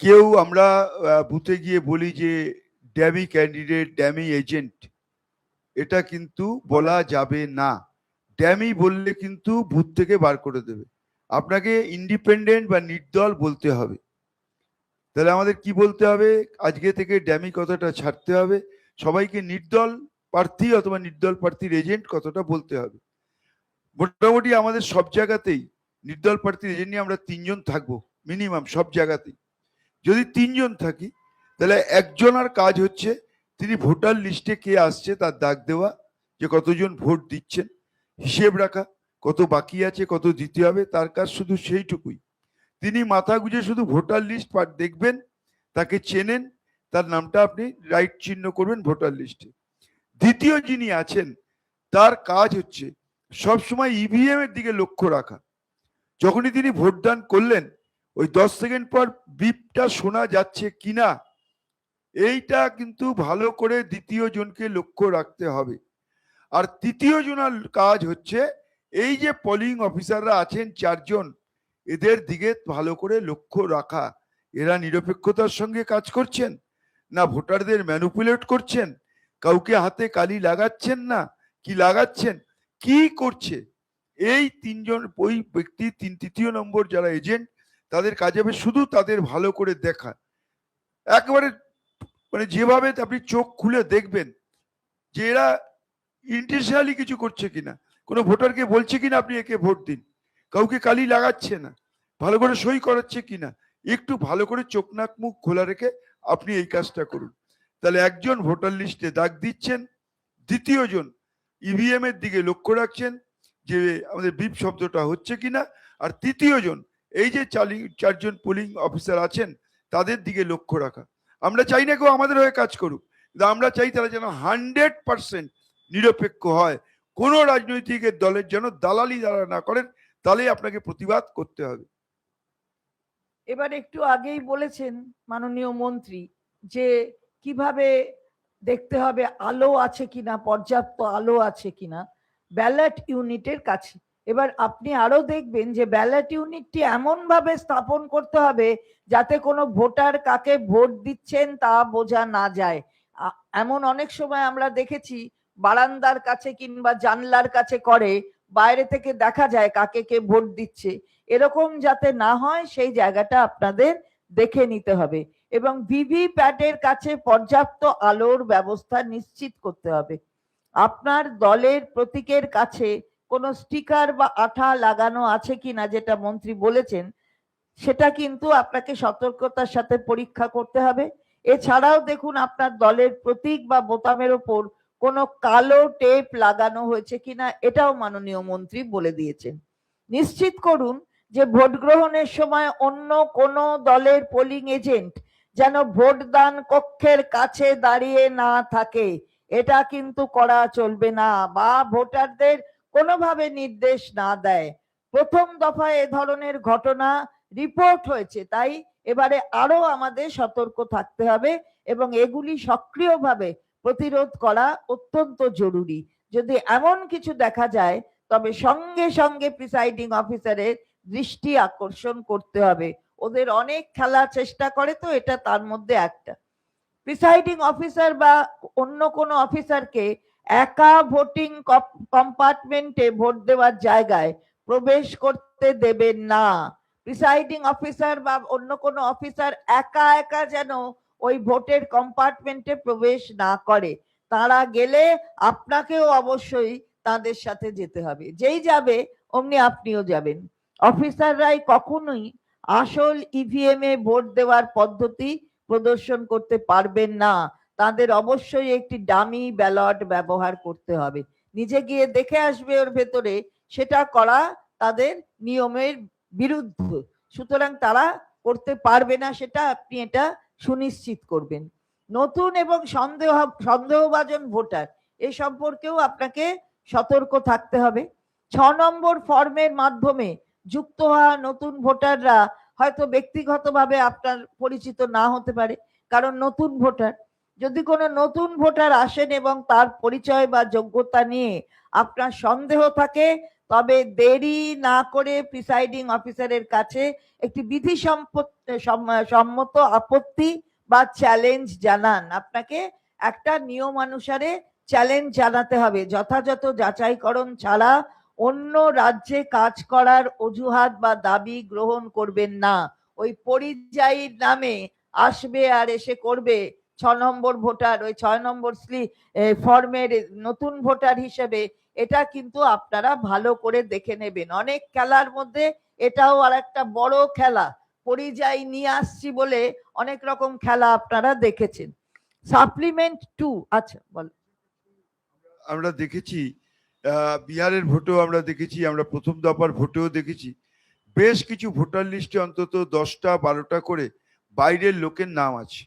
কেউ আমরা বুথে গিয়ে বলি যে ড্যামি ক্যান্ডিডেট, ড্যামি এজেন্ট, এটা কিন্তু বলা যাবে না। ড্যামি বললে কিন্তু বুথ থেকে বার করে দেবে। আপনাকে ইন্ডিপেন্ডেন্ট বা নির্দল বলতে হবে। তাহলে আমাদের কি বলতে হবে? আজকে থেকে ড্যামি কথাটা ছাড়তে হবে, সবাইকে নির্দল প্রার্থী অথবা নির্দল প্রার্থীর এজেন্ট কথাটা বলতে হবে। মোটামুটি আমাদের সব জায়গাতেই নির্দল প্রার্থীর এজেন্ট নিয়ে আমরা 3 জন থাকবো মিনিমাম সব জায়গাতেই। যদি 3 জন থাকি তাহলে একজনের কাজ হচ্ছে তিনি ভোটার লিস্টে কে আসছে তার দাগ দেওয়া, যে কতজন ভোট দিচ্ছেন, হিসেব রাখা, কত বাকি আছে, কত দিতে হবে, তার কাজ শুধু সেইটুকুই। তিনি মাথা গুঁজে শুধু ভোটার লিস্ট দেখবেন, তাকে চেনেন, তার নামটা আপনি রাইট চিহ্ন করবেন ভোটার লিস্টে। দ্বিতীয় যিনি আছেন তার কাজ হচ্ছে সবসময় ইভিএম এর দিকে লক্ষ্য রাখা। যখনই তিনি ভোটদান করলেন ওই 10 সেকেন্ড পর বিপটা শোনা যাচ্ছে কিনা, এইটা কিন্তু ভালো করে দ্বিতীয় জনকে লক্ষ্য রাখতে হবে। আর তৃতীয় জনের কাজ হচ্ছে এই যে পোলিং অফিসাররা আছেন 4 জন, এদের দিকে ভালো করে লক্ষ্য রাখা। এরা নিরপেক্ষতার সঙ্গে কাজ করছেন না ভোটারদের ম্যানিপুলেট করছেন, কাউকে হাতে কালি লাগাচ্ছেন না কি লাগাচ্ছেন, কি করছে। এই 3 জন ওই ব্যক্তি, তৃতীয় নম্বর যারা এজেন্ট, তাদের কাজ হবে শুধু তাদের ভালো করে দেখা। একেবারে মানে যেভাবে আপনি চোখ খুলে দেখবেন যে এরা ইন্টেনশনালি কিছু করছে কিনা, কোনো ভোটারকে বলছে কিনা আপনি একে ভোট দিন, কাউকে কালি লাগাচ্ছে না, ভালো করে সই করাচ্ছে কিনা, একটু ভালো করে চোখ নাক মুখ খোলা রেখে আপনি এই কাজটা করুন। তাহলে একজন ভোটার লিস্টে দাগ দিচ্ছেন, দ্বিতীয় জন ইভিএম এর দিকে লক্ষ্য রাখছেন যে আমাদের বিপ শব্দটা হচ্ছে কিনা, আর তৃতীয় জন এই যে 4 জন পোলিং অফিসার আছেন তাদের দিকে লক্ষ্য রাখা। আমরা চাই না কেউ আমাদের হয়ে কাজ করুক, কিন্তু আমরা চাই তারা যেন 100% নিরপেক্ষ হয়, কোনো রাজনৈতিক দলের যেন দালালি দ্বারা না করেন, তাহলেই আপনাকে প্রতিবাদ করতে হবে। এবার একটু আগেই বলেছেন মাননীয় মন্ত্রী যে কিভাবে দেখতে হবে আলো আছে কিনা, পর্যাপ্ত আলো আছে কিনা ব্যালট ইউনিটের কাছে। এবার আপনি আরো দেখবেন যে ব্যালট ইউনিটটি এমন ভাবে স্থাপন করতে হবে যাতে কোনো ভোটার কাকে ভোট দিচ্ছেন তা বোঝা না যায়। এমন অনেক সময় আমরা দেখেছি বারান্দার কাছে কিংবা জানলার কাছে করে, বাইরে থেকে দেখা যায় কাকে কে ভোট দিচ্ছে। এরকম যাতে না হয় সেই জায়গাটা আপনাদের দেখে নিতে হবে এবং ভিভিপ্যাটের কাছে পর্যাপ্ত আলোর ব্যবস্থা নিশ্চিত করতে হবে। আপনার দলের প্রতীকের কাছে কোনো স্টিকার বা আঠা লাগানো আছে কিনা যেটা মন্ত্রী বলেছেন, সেটা কিন্তু আপনাকে সতর্কতার সাথে পরীক্ষা করতে হবে। এছাড়াও দেখুন আপনার দলের প্রতীক বা বোতামের ওপর কোনো কালো টেপ লাগানো হয়েছে কিনা, এটাও মাননীয় মন্ত্রী বলে দিয়েছেন। নিশ্চিত করুন যে ভোট গ্রহণের সময় অন্য কোনো দলের পোলিং এজেন্ট যেন ভোটদান কক্ষের কাছে দাঁড়িয়ে না থাকে, এটা কিন্তু করা চলবে না, বা ভোটারদের কোনোভাবে নির্দেশ না দেয়। প্রথম দফায় এ ধরনের ঘটনা রিপোর্ট হয়েছে, তাই এবারে আরো আমাদের সতর্ক থাকতে হবে এবং এগুলি সক্রিয়ভাবে প্রতিরোধ করা অত্যন্ত জরুরি। যদি এমন কিছু দেখা যায় তবে সঙ্গে সঙ্গে প্রিসাইডিং অফিসারের দৃষ্টি আকর্ষণ করতে হবে। ওদের অনেক খেলার চেষ্টা করে, তো এটা তার মধ্যে একটা। প্রিসাইডিং অফিসার বা অন্য কোনো অফিসারকে একা ভোটিং কম্পার্টমেন্টে ভোট দেওয়ার জায়গায় প্রবেশ করতে দেবেন না। প্রিসাইডিং অফিসার বা অন্য কোনো অফিসার একা একা যেন ওই ভোটের কম্পার্টমেন্টে প্রবেশ না করে। তারা গেলে আপনাকেও অবশ্যই তাদের সাথে যেতে হবে, যেই যাবে অমনি আপনিও যাবেন। অফিসাররাই কখনোই আসল ইভিএম এ ভোট দেওয়ার পদ্ধতি প্রদর্শন করতে পারবেন না, তাদের অবশ্যই একটি ডামি ব্যালট ব্যবহার করতে হবে, নিজে গিয়ে দেখে আসবে ওর ভেতরে, সেটা করা তাদের নিয়মের বিরুদ্ধে, সুতরাং তারা করতে পারবে না, সেটা আপনি এটা সুনিশ্চিত করবেন। নতুন এবং সন্দেহভাজন ভোটার এ সম্পর্কেও আপনাকে সতর্ক থাকতে হবে। 6 নম্বর ফর্মের মাধ্যমে যুক্ত হওয়া নতুন ভোটাররা হয়তো ব্যক্তিগতভাবে আপনার পরিচিত না হতে পারে, কারণ নতুন ভোটার। যদি কোনো নতুন ভোটার আসেন এবং তার পরিচয় বা যোগ্যতা নিয়ে আপনার সন্দেহ থাকে, তবে দেরি না করে প্রিসাইডিং অফিসারের কাছে একটি বিধি সম্মত আপত্তি বা চ্যালেঞ্জ জানান। আপনাকে একটা নিয়মানুসারে চ্যালেঞ্জ জানাতে হবে। যথাযথ যাচাইকরণ ছাড়া অন্য রাজ্যে কাজ করার অজুহাত বা দাবি গ্রহণ করবেন না। ওই পরিযায়ীর নামে আসবে আর এসে করবে 6 নম্বর ভোটার, ওই 6 নম্বর ফর্মের নতুন ভোটার হিসেবে, এটা কিন্তু আপনারা ভালো করে দেখে নেবেন। অনেক খেলার মধ্যে এটাও আর একটা বড় খেলা। পরিযায়ী নিয়ে আসছি বলে অনেক রকম খেলা আপনারা দেখেছেন। সাপ্লিমেন্ট 2, আচ্ছা বল। আমরা দেখেছি বিহারের ভোটেও আমরা দেখেছি, আমরা প্রথম দফার ভোটেও দেখেছি, বেশ কিছু ভোটার লিস্টে অন্তত 10টা 12টা করে বাইরের লোকের নাম আছে,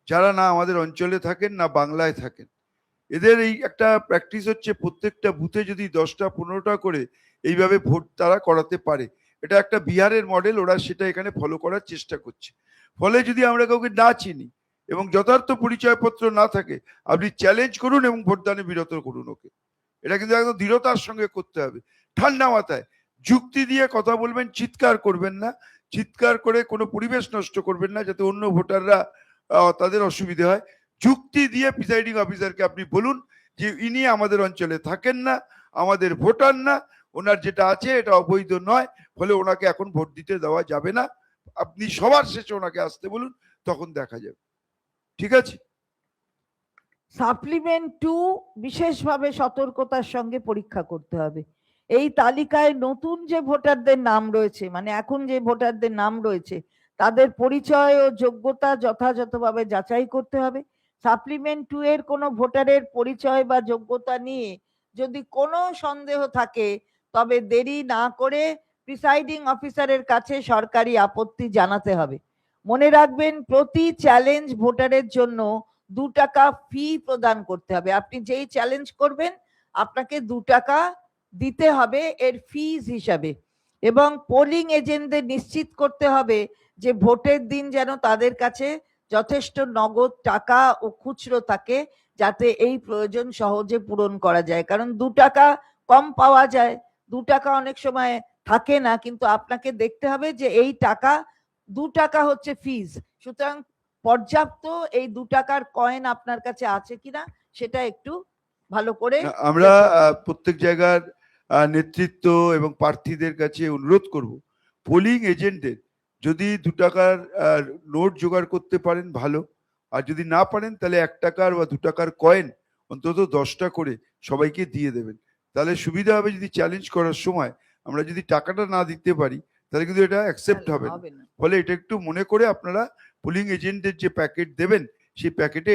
যারা না আমাদের অঞ্চলে থাকেন না বাংলায় থাকেন। এদের এই একটা প্র্যাকটিস হচ্ছে, প্রত্যেকটা বুথে যদি 10টা 15টা করে এইভাবে ভোট তারা করাতে পারে। এটা একটা বিহারের মডেল, ওরা সেটা এখানে ফলো করার চেষ্টা করছে। ফলে যদি আমরা কাউকে না চিনি এবং যথার্থ পরিচয়পত্র না থাকে, আপনি চ্যালেঞ্জ করুন এবং ভোটদানে বিরত করুন ওকে। এটা কিন্তু একদম দৃঢ়তার সঙ্গে করতে হবে, ঠান্ডা মাথায় যুক্তি দিয়ে কথা বলবেন, চিৎকার করবেন না, চিৎকার করে কোনো পরিবেশ নষ্ট করবেন না যাতে অন্য ভোটাররা তাদের অসুবিধে হয়। যুক্তি দিয়ে প্রিসাইডিং অফিসারকে আপনি বলুন যে ইনি আমাদের অঞ্চলে থাকেন না, আমাদের ভোটার না, ওনার যেটা আছে এটা অবৈধ নয়, ফলে ওনাকে এখন ভোট দিতে দেওয়া যাবে না। আপনি সবার শেষে ওনাকে আসতে বলুন, তখন দেখা যাবে। ঠিক আছে? সাপ্লিমেন্ট 2 বিশেষভাবে সতর্কতার সঙ্গে পরীক্ষা করতে হবে। এই তালিকায় নতুন যে ভোটারদের নাম রয়েছে, মানে এখন যে ভোটারদের নাম রয়েছে, তাদের পরিচয় ও যোগ্যতা যথাযথভাবে যাচাই করতে হবে। সাপ্লিমেন্ট 2 এর কোনো ভোটারের পরিচয় বা যোগ্যতা নিয়ে যদি কোনো সন্দেহ থাকে, তবে দেরি না করে প্রিসাইডিং অফিসারের কাছে সরকারি আপত্তি জানাতে হবে। মনে রাখবেন, প্রতি চ্যালেঞ্জ ভোটারের জন্য 2 টাকা ফি প্রদান করতে হবে। আপনি যেই চ্যালেঞ্জ করবেন আপনাকে 2 টাকা দিতে হবে এর ফিজ হিসাবে। এবং পোলিং এজেন্টদের নিশ্চিত করতে হবে যে ভোটের দিন যেন তাদের কাছে যথেষ্ট নগদ টাকা ও খুচরো থাকে, যাতে এই প্রয়োজন সহজে পূরণ করা যায়। কারণ 2 টাকা কম পাওয়া যায়, 2 টাকা অনেক সময় থাকে না, কিন্তু আপনাকে দেখতে হবে যে এই টাকা 2 টাকা হচ্ছে ফিজ। সুতরাং পর্যাপ্ত এই 2 টাকার কয়েন আপনার কাছে আছে কিনা সেটা একটু ভালো করে আমরা প্রত্যেক জায়গার নেতৃত্ব এবং প্রার্থীদের কাছে অনুরোধ করব, পোলিং এজেন্টদের যদি 2 টাকার নোট জোগাড় করতে পারেন ভালো, আর যদি না পারেন তাহলে 1 টাকার বা 2 টাকার কয়েন অন্তত 10টা করে সবাইকে দিয়ে দেবেন। তাহলে সুবিধা হবে, যদি চ্যালেঞ্জ করার সময় আমরা যদি টাকাটা না দিতে পারি তাহলে কিন্তু এটা অ্যাকসেপ্ট হবে না। ফলে এটা একটু মনে করে আপনারা পোলিং এজেন্টদের যে প্যাকেট দেবেন সেই প্যাকেটে